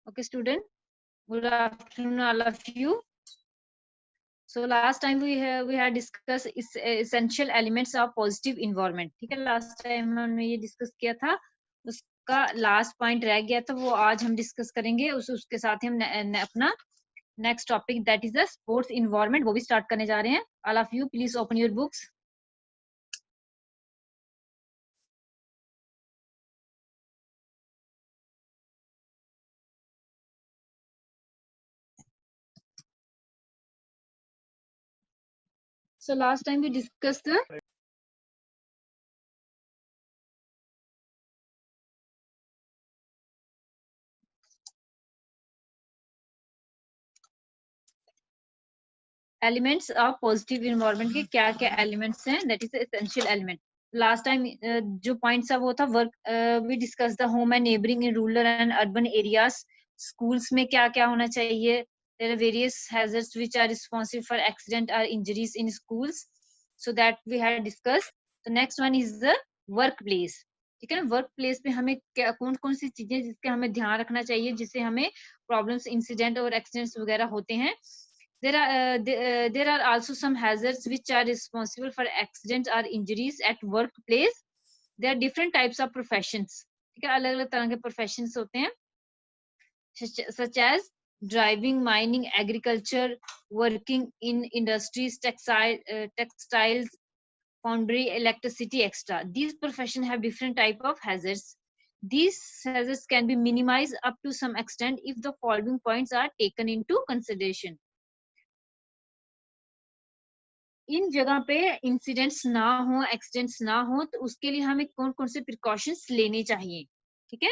Okay, student. Good afternoon, all of you. So last time we had discussed essential elements of positive environment. ठीक है, last time हमने ये discuss किया था, उसका last point रह गया था, वो आज हम discuss करेंगे. उसके साथ ही हम अपना next topic that is the sports environment वो भी start करने जा रहे हैं. All of you please open your books. So last time we discussed the elements of positive environment के क्या क्या elements हैं, that is the essential element. Last time जो points था वो था work, we discussed the home and neighboring in rural and urban areas. Schools में क्या क्या होना चाहिए, there are various hazards which are responsible for accident or injuries in schools, so that we had discussed. The next one is the workplace. ठीक है ना, work place पे हमें क्या कौन कौन सी चीजें जिसका हमें ध्यान रखना चाहिए जिससे हमें प्रॉब्लम्स इंसिडेंट और एक्सीडेंट्स वगैरह होते हैं. There are also some hazards which are responsible for accidents or injuries at workplace. There are different types of professions. ठीक है, अलग अलग तरह के professions होते हैं, such as driving, mining, agriculture, working in industries, textiles, foundry, electricity, etc. These professions have different type of hazards. These hazards can be minimized up to some extent if the following points are taken into consideration. इन जगह पे incidents ना हो, accidents ना हो, तो उसके लिए हमें कौन कौन से प्रिकॉशंस लेने चाहिए. ठीक है,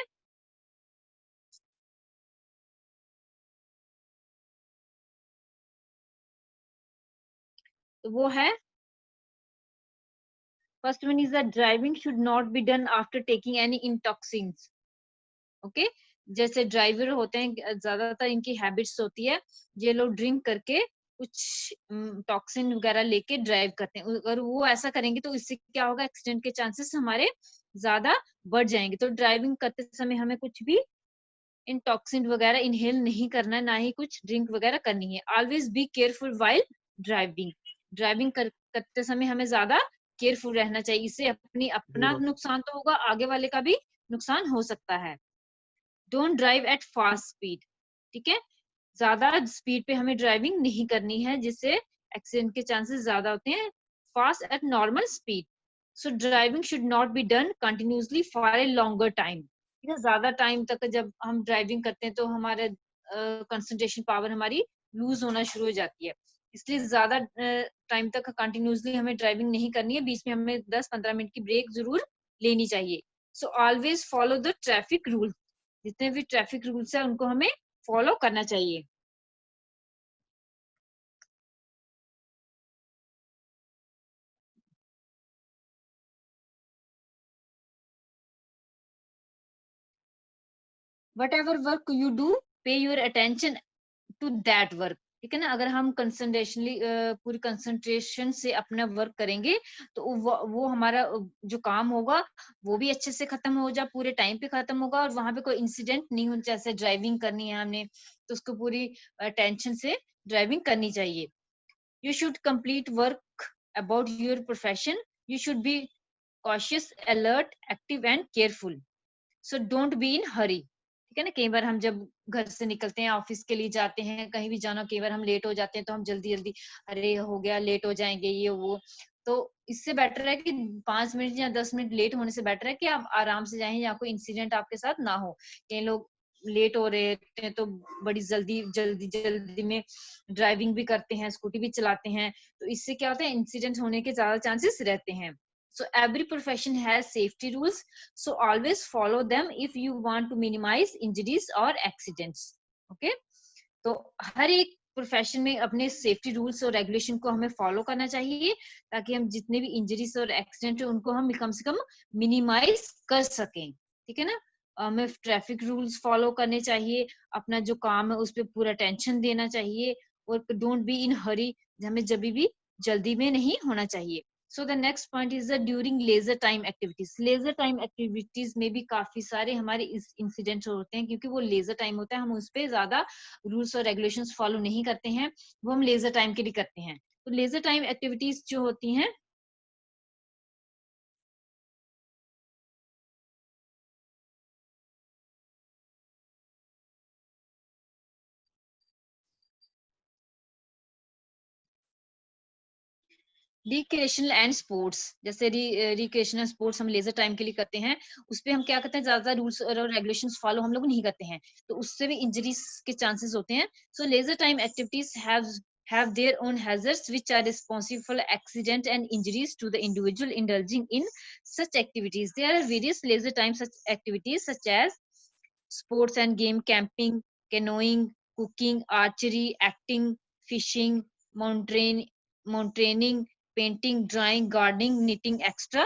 तो वो है, first one is that driving should not be done after taking any intoxicants. Okay, जैसे ड्राइवर होते हैं ज्यादातर इनकी हैबिट्स होती है, ये लोग ड्रिंक करके कुछ टॉक्सिन वगैरह लेके ड्राइव करते हैं. अगर वो ऐसा करेंगे तो इससे क्या होगा, एक्सीडेंट के चांसेस हमारे ज्यादा बढ़ जाएंगे. तो ड्राइविंग करते समय हमें कुछ भी इन टॉक्सिन वगैरह इनहेल नहीं करना है, ना ही कुछ ड्रिंक वगैरह करनी है. Always be careful while driving. Driving करते समय हमें ज्यादा केयरफुल रहना चाहिए. इससे अपना नुकसान तो होगा, आगे वाले का भी नुकसान हो सकता है. Don't drive eight fast speed. ठीक है, ज्यादा स्पीड पे हमें ड्राइविंग नहीं करनी है, जिससे एक्सीडेंट के चांसेस ज्यादा होते हैं. Fast at normal speed. So driving should not be done continuously for a longer time. ठीक है, ज्यादा टाइम तक जब हम ड्राइविंग करते हैं तो हमारे कंसंट्रेशन पावर हमारी लूज होना शुरू हो जाती है. इसलिए ज्यादा टाइम तक कंटिन्यूसली हमें ड्राइविंग नहीं करनी है, बीच में हमें 10-15 मिनट की ब्रेक जरूर लेनी चाहिए. So always follow the traffic rule. जितने भी ट्रैफिक रूल्स है उनको हमें फॉलो करना चाहिए. whatever work you do, pay your attention to that work. ठीक है ना, अगर हम कंसंट्रेशनली पूरी कंसंट्रेशन से अपना वर्क करेंगे तो वो हमारा जो काम होगा वो भी अच्छे से खत्म हो जाए, पूरे टाइम पे खत्म होगा, और वहां पे कोई इंसिडेंट नहीं हो. जैसे ड्राइविंग करनी है हमने तो उसको पूरी टेंशन से ड्राइविंग करनी चाहिए. You should complete work about your profession. You should be cautious, alert, active and careful. So don't be in hurry. ठीक है ना, कई बार हम जब घर से निकलते हैं, ऑफिस के लिए जाते हैं, कहीं भी जाना, कई बार हम लेट हो जाते हैं तो हम जल्दी जल्दी, अरे हो गया, लेट हो जाएंगे, ये वो. तो इससे बेटर है कि 5 मिनट या 10 मिनट लेट होने से बेटर है कि आप आराम से जाएं, या कोई इंसिडेंट आपके साथ ना हो. कई लोग लेट हो रहे हैं तो बड़ी जल्दी जल्दी जल्दी में ड्राइविंग भी करते हैं, स्कूटी भी चलाते हैं, तो इससे क्या होता है, इंसिडेंट होने के ज्यादा चांसेस रहते हैं. So every profession has safety rules, so always follow them if you want to minimize injuries or accidents. Okay, तो हर एक प्रोफेशन में अपने सेफ्टी रूल्स और रेगुलेशन को हमें फॉलो करना चाहिए, ताकि हम जितने भी इंजरीज और एक्सीडेंट है उनको हम कम से कम मिनिमाइज कर सकें. ठीक है ना, हमें ट्रैफिक रूल्स फॉलो करने चाहिए, अपना जो काम है उस पर पूरा अटेंशन देना चाहिए, और डोंट बी इन हरी. हमें जब भी जल्दी में नहीं होना चाहिए. So the next point is the during laser time activities. Laser time activities में भी काफी सारे हमारे इंसिडेंट्स होते हैं, क्योंकि वो लेजर टाइम होता है, हम उस पर ज्यादा रूल्स और रेगुलेशंस फॉलो नहीं करते हैं, वो हम लेजर टाइम के लिए करते हैं। तो लेजर टाइम एक्टिविटीज जो होती हैं, रिक्रिएशनल एंड स्पोर्ट्स, जैसे रिक्रिएशनल स्पोर्ट्स हम लेजर टाइम के लिए करते हैं, उस पे हम क्या करते हैं, ज्यादा रूल्स और रेगुलेशंस फॉलो हम लोग नहीं करते हैं, तो उससे भी इंजरीज के चांसेस होते हैं। So leisure time activities have their own hazards which are responsible for accident and injuries to the individual indulging in such activities. There are various leisure time such activities such as sports and game, camping, canoeing, cooking, archery, acting, fishing, mountaineering, painting, drawing, gardening, knitting extra.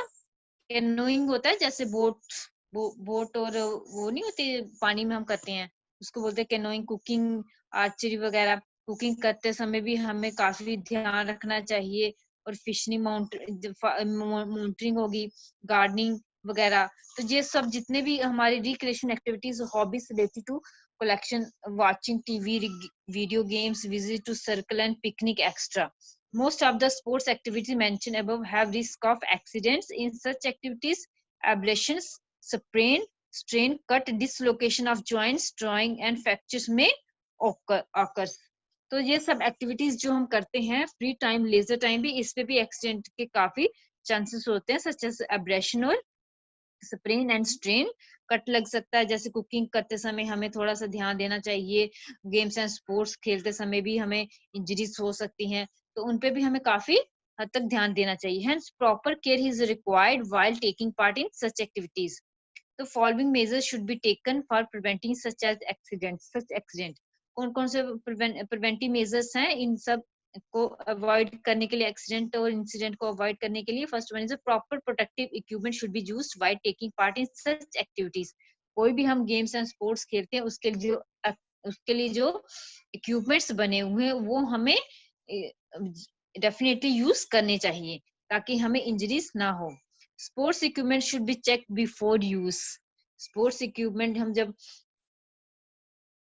Canoeing होता है जैसे boat और वो नहीं होती पानी में हम करते हैं, उसको बोलते हैं कैनोइंग। कुकिंग, आर्चरी वगैरह, कुकिंग करते समय भी हमें काफी ध्यान रखना चाहिए। और फिशनिंग, माउंटेनिंग होगी, गार्डनिंग वगैरह। तो ये सब जितने भी हमारी recreation activities, hobbies related to collection, watching TV, video games, visit to circle and picnic extra. Most of the sports activities mentioned above have risk of accidents. In such activities, abrasions, sprain, strain, cut, dislocation of joints, drawing and fractures may occur. तो ये सब activities जो हम करते हैं free time, leisure time भी, इस पे भी एक्सीडेंट के काफी चांसेस होते हैं, सच एज एब्रेशन और स्प्रेन एंड स्ट्रेन। कट लग सकता है, जैसे कुकिंग करते समय हमें थोड़ा सा ध्यान देना चाहिए, गेम्स एंड स्पोर्ट्स खेलते समय भी हमें इंजरीज हो सकती हैं, तो उन पे भी हमें काफी हद तक ध्यान देना चाहिए। Hence proper care is required while taking part in such activities. तो following measures should be taken for preventing such as accident. Such accident कौन कौन से प्रिवेंटिव मेजर्स हैं इन सब को अवॉइड करने के लिए, एक्सीडेंट और इंसिडेंट को अवॉइड करने के लिए? First one is proper protective equipment should be used while taking part in such activities. कोई भी हम गेम्स एंड स्पोर्ट्स खेलते हैं, उसके लिए जो इक्विपमेंट्स बने हुए हैं वो हमें डेफिनेटली यूज करने चाहिए, ताकि हमें इंजरीज ना हो। Sports equipment should be check before use. Sports equipment हम जब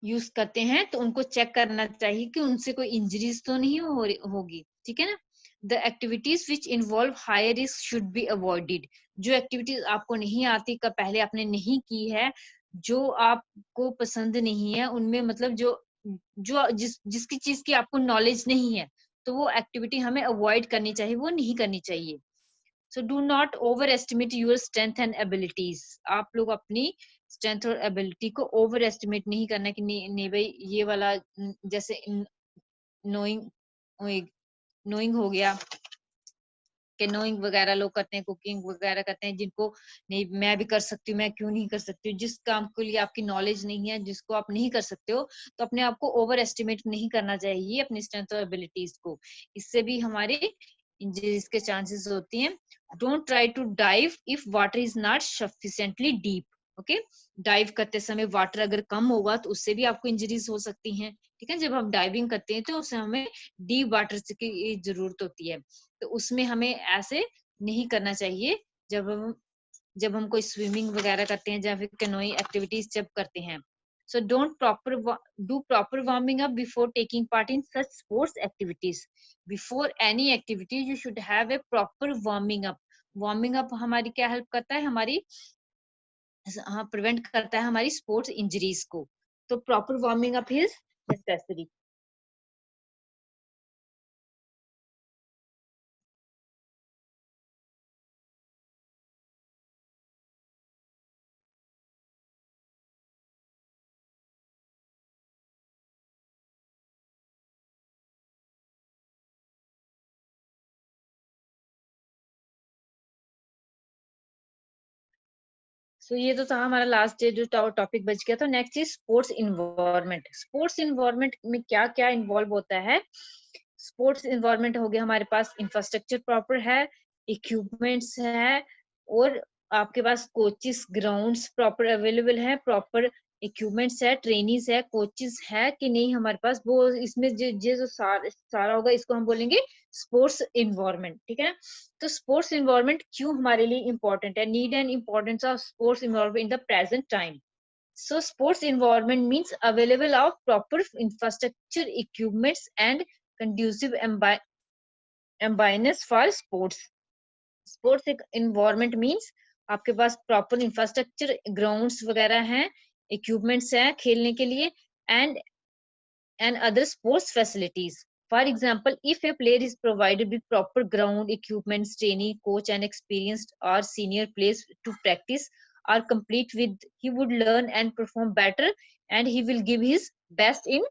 यूज करते हैं तो उनको चेक करना चाहिए कि उनसे कोई इंजरीज तो नहीं होगी, ठीक है ना। The activities which involve higher risk should be avoided. जो एक्टिविटीज आपको नहीं आती, का पहले आपने नहीं की है, जो आपको पसंद नहीं है, उनमें मतलब जो जो जिसकी चीज की आपको नॉलेज नहीं है, तो वो एक्टिविटी हमें अवॉइड करनी चाहिए, वो नहीं करनी चाहिए। So do not over estimate your strength and abilities. आप लोग अपनी स्ट्रेंथ और एबिलिटी को ओवर एस्टिमेट नहीं करना कि नहीं भाई ये वाला, जैसे नोइंग नोइंग हो गया, कैनोइंग वगैरह लोग करते हैं, कुकिंग वगैरह करते हैं, जिनको नहीं मैं भी कर सकती हूँ, मैं क्यों नहीं कर सकती हूँ। जिस काम के लिए आपकी नॉलेज नहीं है, जिसको आप नहीं कर सकते हो, तो अपने आप को ओवर एस्टिमेट नहीं करना चाहिए, अपनी स्ट्रेंथ और एबिलिटीज को। इससे भी हमारे इंजरीज के चांसेस होती हैं। Don't try to dive if water is not sufficiently deep. Okay, dive करते समय वाटर अगर कम होगा तो उससे भी आपको इंजरीज हो सकती हैं, ठीक है। जब हम डाइविंग करते हैं तो उससे हमें डीप वाटर की जरूरत होती है, तो उसमें हमें ऐसे नहीं करना चाहिए। जब हम कोई स्विमिंग वगैरह करते हैं या फिर कैनोइंग एक्टिविटीज जब करते हैं। So don't do proper warming up before taking part in such sports activities. Before any activity, you should have a proper warming up. Warming up हमारी क्या हेल्प करता है, हमारी हाँ प्रिवेंट करता है हमारी स्पोर्ट्स इंजरीज को। तो proper warming up is necessary. So ये तो था हमारा लास्ट जो टॉपिक बच गया। तो next is sports environment. Sports environment में क्या क्या इन्वॉल्व होता है? स्पोर्ट्स इन्वायरमेंट हो गया, हमारे पास इंफ्रास्ट्रक्चर प्रॉपर है, इक्विपमेंट्स है, और आपके पास कोचेस, ग्राउंड्स प्रॉपर अवेलेबल है, प्रॉपर इक्विपमेंट्स है, ट्रेनीज है, कोचेस है कि नहीं हमारे पास, वो इसमें जो सारा होगा, इसको हम बोलेंगे स्पोर्ट्स इन्वायरमेंट, ठीक है ना। तो स्पोर्ट्स इन्वायरमेंट क्यों हमारे लिए इंपॉर्टेंट है, need and importance of sports environment in the present time. So sports environment means available of proper infrastructure, equipments and conducive environments for sports. Sports environment means आपके पास proper infrastructure, grounds वगैरह हैं, equipments हैं खेलने के लिए, and other sports facilities. For example, if a player is provided with proper ground, equipments, training, coach, and experienced or senior players to practice or complete with, he would learn and perform better, and he will give his best in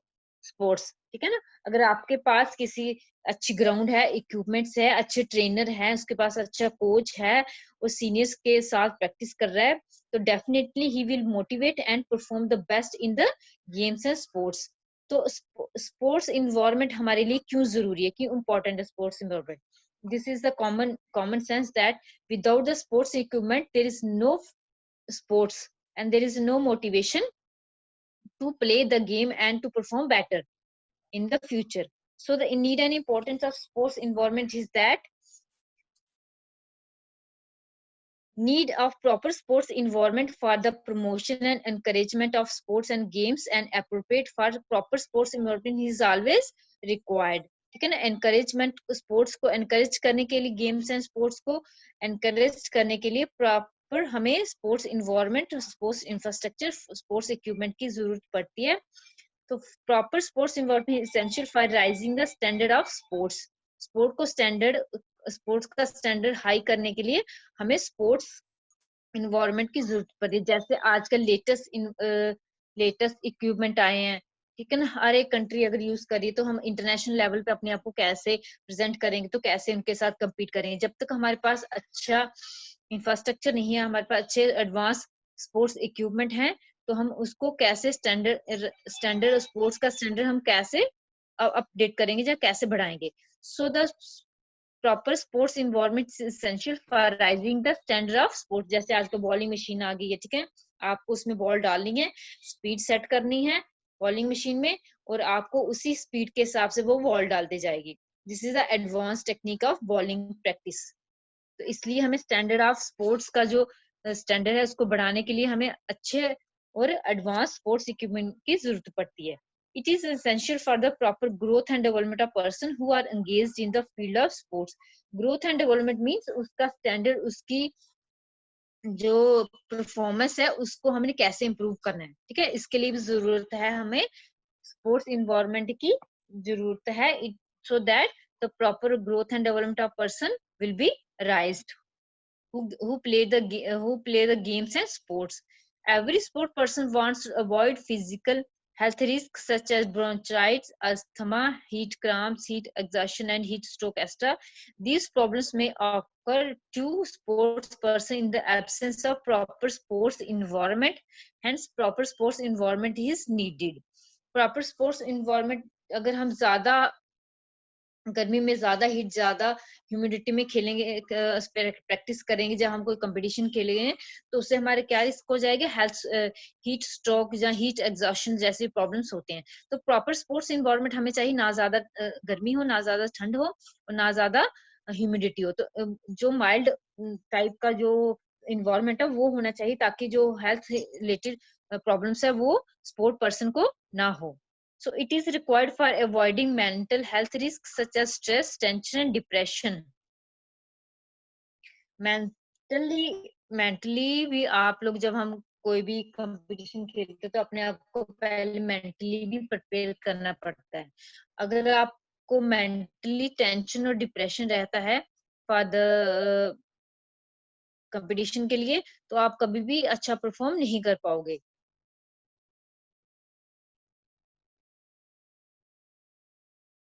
sports. ठीक है ना। अगर आपके पास किसी अच्छी ground है, equipments है, अच्छे ट्रेनर है, उसके पास अच्छा कोच है, वो सीनियर्स के साथ प्रैक्टिस कर रहा है, तो definitely he will motivate and perform the best in the games and sports. तो स्पोर्ट्स इन्वायरमेंट हमारे लिए क्यों जरूरी है, क्यों इम्पोर्टेंट है sports environment? This is the common sense that without the sports equipment there is no sports and there is no motivation to play the game and to perform better in the future. So the need and importance of sports environment is that need of proper sports environment for the promotion and encouragement of sports and games and appropriate for proper sports environment is always required. ठीक है ना। Encouragement sports को encourage करने के लिए, games and sports को encourage करने के लिए प्रॉपर हमें sports environment, sports infrastructure, sports equipment की जरूरत पड़ती है। तो proper sports environment essential for rising the standard of sports. Sports का स्टैंडर्ड हाई करने के लिए हमें स्पोर्ट्स इन्वायरमेंट की जरूरत पड़ी। जैसे आजकल लेटेस्ट इक्विपमेंट आए हैं, ठीक है ना। हर एक कंट्री अगर यूज करिए तो हम इंटरनेशनल लेवल पे अपने आप को कैसे प्रेजेंट करेंगे, तो कैसे उनके साथ कम्पीट करेंगे। जब तक हमारे पास अच्छा इंफ्रास्ट्रक्चर नहीं है, हमारे पास अच्छे एडवांस स्पोर्ट्स इक्विपमेंट हैं, तो हम उसको कैसे स्टैंडर्ड स्पोर्ट्स का स्टैंडर्ड हम कैसे अपडेट करेंगे या कैसे बढ़ाएंगे। So the proper sports environment essential for rising the standard of sports. जैसे आज तो बॉलिंग मशीन आ गई है, ठीक है, आपको उसमें बॉल डालनी है, स्पीड सेट करनी है बॉलिंग मशीन में, और आपको उसी स्पीड के हिसाब से वो बॉल डालती जाएगी। This is the advance technique of bowling practice. तो इसलिए हमें स्टैंडर्ड ऑफ स्पोर्ट्स का जो स्टैंडर्ड है उसको बढ़ाने के लिए हमें अच्छे और एडवांस स्पोर्ट्स इक्विपमेंट की जरूरत पड़ती है। It is essential for the proper growth and development of person who are engaged in the field of sports. Growth and development means उसका स्टैंडर्ड, उसकी जो परफॉर्मेंस है उसको हमने कैसे इम्प्रूव करना है, ठीक है। इसके लिए भी जरूरत है हमें स्पोर्ट्स इन्वायरमेंट की जरूरत है, so that the proper growth and development of person will be raised who play the games and sports. Every sport person wants to avoid physical health risks such as bronchitis, asthma, heat cramps, heat exhaustion, and heat stroke, etc. These problems may occur to sports person in the absence of proper sports environment. Hence, proper sports environment is needed. Proper sports environment, अगर हम ज्यादा गर्मी में ज्यादा heat, ज्यादा humidity में खेलेंगे, practice करेंगे, जब हम कोई कंपटीशन खेलेंगे, तो उससे हमारे क्या रिस्क हो जाएगा, हेल्थ, हीट स्ट्रोक या हीट एग्जॉशन जैसे प्रॉब्लम्स होते हैं। तो प्रॉपर स्पोर्ट्स इन्वायरमेंट हमें चाहिए, ना ज्यादा गर्मी हो, ना ज्यादा ठंड हो, और ना ज्यादा ह्यूमिडिटी हो। तो जो माइल्ड टाइप का जो इन्वायरमेंट है वो होना चाहिए, ताकि जो हेल्थ रिलेटेड प्रॉब्लम्स है वो स्पोर्ट पर्सन को ना हो। So it is required for avoiding mental health risks such as stress, tension, and depression. Mentally भी आप लोग, जब हम कोई भी कंपटीशन खेलते हैं तो अपने आप को पहले मेंटली भी प्रिपेयर करना पड़ता है। अगर आपको मेंटली टेंशन और डिप्रेशन रहता है फॉर द कंपटीशन के लिए, तो आप कभी भी अच्छा परफॉर्म नहीं कर पाओगे।